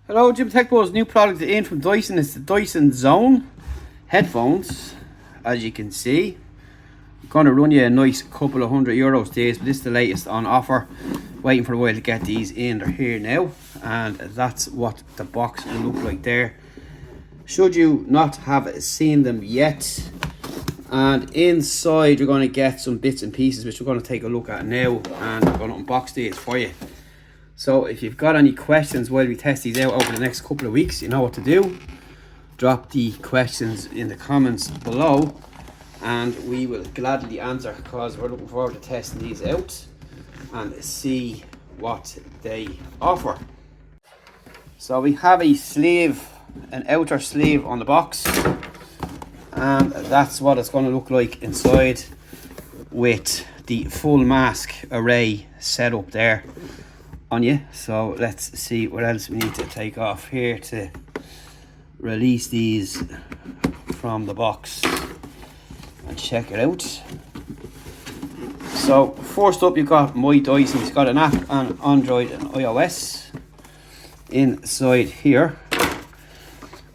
Hello, Jim Tech Buzz. New product in from Dyson. It's the Dyson Zone headphones. As you can see, I'm going to run you a nice couple of €100 these, but this is the latest on offer. Waiting for a while to get these in. They're here now, and that's what the box will look like there. Should you not have seen them yet, and inside you're going to get some bits and pieces which we're going to take a look at now, and we're going to unbox these for you. So if you've got any questions while we test these out over the next couple of weeks, you know what to do. Drop the questions in the comments below and we will gladly answer, because we're looking forward to testing these out and see what they offer. So we have a sleeve, an outer sleeve on the box, and that's what it's going to look like inside with the full mask array set up there on you. So let's see what else we need to take off here to release these from the box and check it out. So first up, you've got my Dyson. It's got an app on Android and iOS. Inside here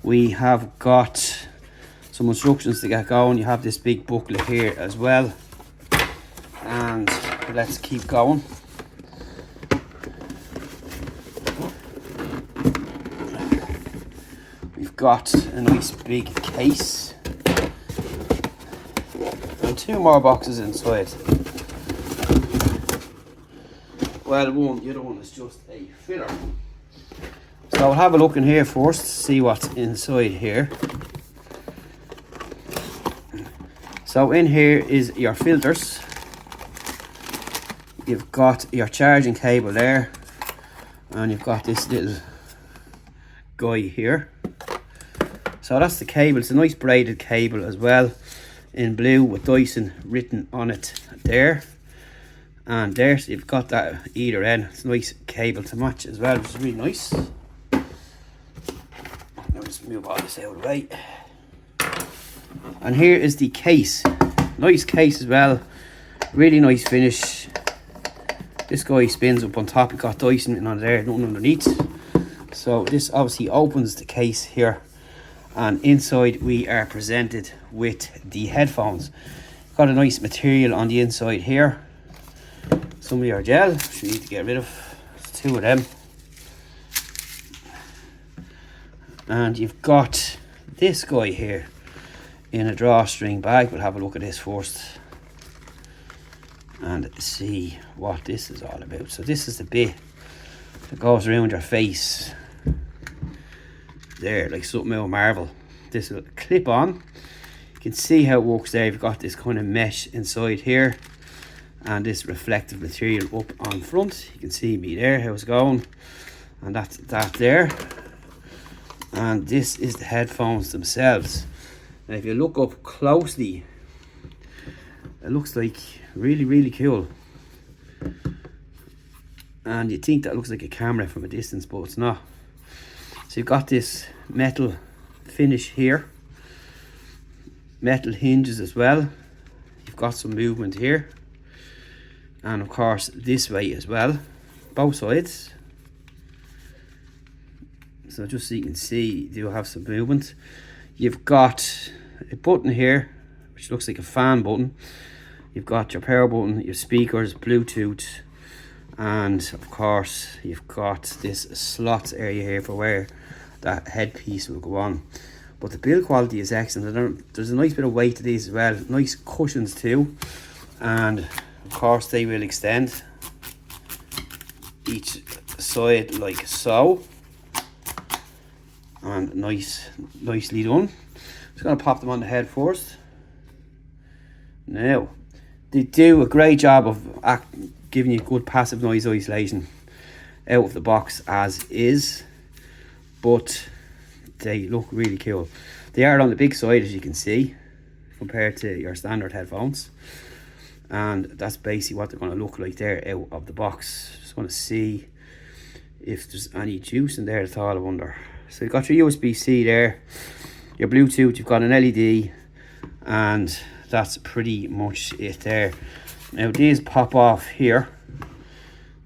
we have got some instructions to get going. You have this big booklet here as well, and let's keep going. We've got a nice big case and two more boxes inside. Well, the other one is just a filler. So I'll have a look in here first, see what's inside here. So in here is your filters. You've got your charging cable there, and you've got this little guy here. So that's the cable. It's a nice braided cable as well, in blue with Dyson written on it there. And there, so you've got that at either end. It's a nice cable to match as well, which is really nice. Now just move all this out of the way. And here is the case. Nice case as well. Really nice finish. This guy spins up on top. You've got Dyson written on there, nothing underneath. So this obviously opens the case here, and inside we are presented with the headphones. Got a nice material on the inside here. Some of your gel, which we need to get rid of. There's two of them. And you've got this guy here in a drawstring bag. We'll have a look at this first and see what this is all about. So this is the bit that goes around your face there, like something out of Marvel. This will clip on. You can see how it works there. You've got this kind of mesh inside here and this reflective material up on front. You can see me there, how it's going, and that's that there. And this is the headphones themselves. And if you look up closely, it looks like really cool, and you think that looks like a camera from a distance, but it's not. So you've got this metal finish here, metal hinges as well. You've got some movement here, and of course this way as well, both sides. So just so you can see, you do have some movement. You've got a button here which looks like a fan button. You've got your power button, your speakers, Bluetooth, and of course you've got this slots area here for where that headpiece will go on. But the build quality is excellent. There's a nice bit of weight to these as well. Nice cushions too, and of course they will extend each side like so, and nicely done. Just going to pop them on the head first. Now, they do a great job of giving you good passive noise isolation out of the box as is, but they look really cool. They are on the big side, as you can see, compared to your standard headphones, and that's basically what they're going to look like there out of the box. Just want to see if there's any juice in there at all, I wonder. So you've got your USB-C there, your Bluetooth, you've got an LED, and that's pretty much it there. Now these pop off here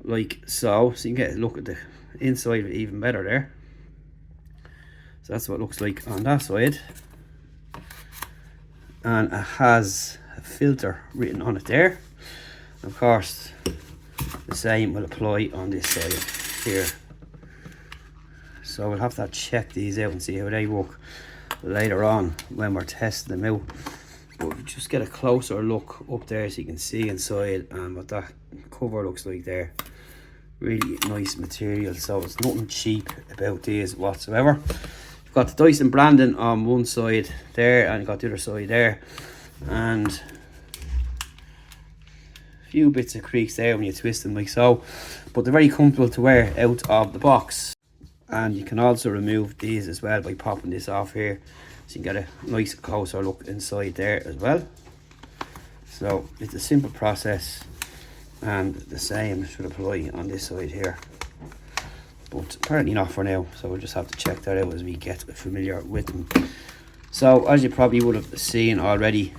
like so, so you can get a look at the inside of it even better there. So that's what it looks like on that side. And it has a filter written on it there. Of course, the same will apply on this side here. So we'll have to check these out and see how they work later on when we're testing them out. But just get a closer look up there so you can see inside and what that cover looks like there. Really nice material, so it's nothing cheap about these whatsoever. You've got the Dyson branding on one side there, and you've got the other side there, and a few bits of creaks there when you twist them like so, but they're very comfortable to wear out of the box. And you can also remove these as well by popping this off here, so you can get a nice closer look inside there as well. So it's a simple process, and the same should apply on this side here, but apparently not for now, so we'll just have to check that out as we get familiar with them. So as you probably would have seen already,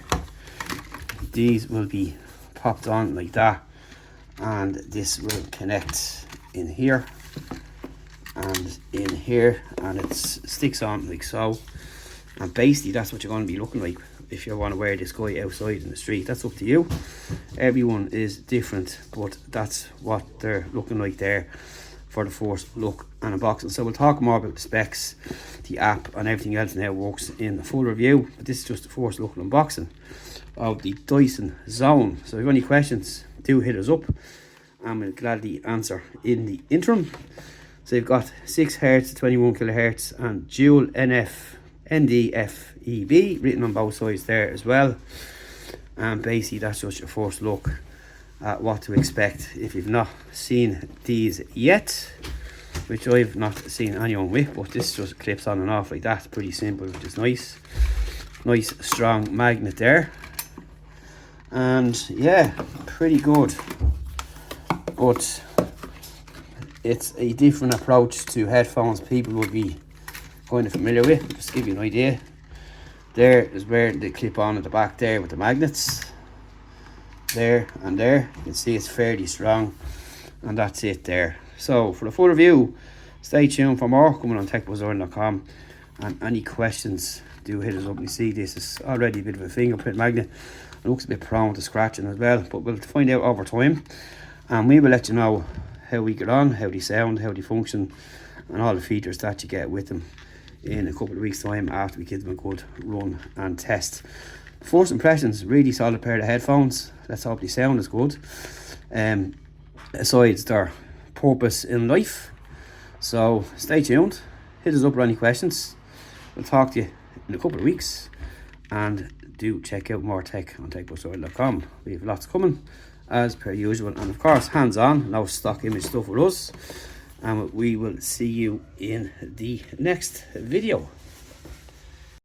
these will be popped on like that, and this will connect in here and in here, and it sticks on like so. And basically that's what you're going to be looking like if you want to wear this guy outside in the street. That's up to you. Everyone is different, but that's what they're looking like there for the first look and unboxing. So we'll talk more about the specs, the app and everything else and how it works in the full review, but this is just the first look and unboxing of the Dyson Zone. So if you have any questions, do hit us up and we'll gladly answer in the interim. So you've got 6 Hz, 21 kHz and dual ND-FEB written on both sides there as well. And basically that's just your first look at what to expect if you've not seen these yet, which I've not seen anyone with, but this just clips on and off like that. It's pretty simple, which is nice. Nice strong magnet there, and yeah, pretty good. But it's a different approach to headphones people would be kind of familiar with. Just to give you an idea, there is where they clip on at the back there with the magnets there and there. You can see it's fairly strong, and that's it there. So for the full review, stay tuned for more coming on techbuzzlearn.com, and any questions do hit us up. You see this is already a bit of a fingerprint magnet. It looks a bit prone to scratching as well, but we'll find out over time, and we will let you know how we get on, how they sound, how they function, and all the features that you get with them in a couple of weeks time after we give them a good run and test. First impressions, really solid pair of headphones. Let's hope they sound as good besides their purpose in life. So stay tuned, hit us up with any questions. We'll talk to you in a couple of weeks, and do check out more tech on techbuzzlearn.com. We have lots coming as per usual, and of course hands-on, no stock image stuff with us, and we will see you in the next video.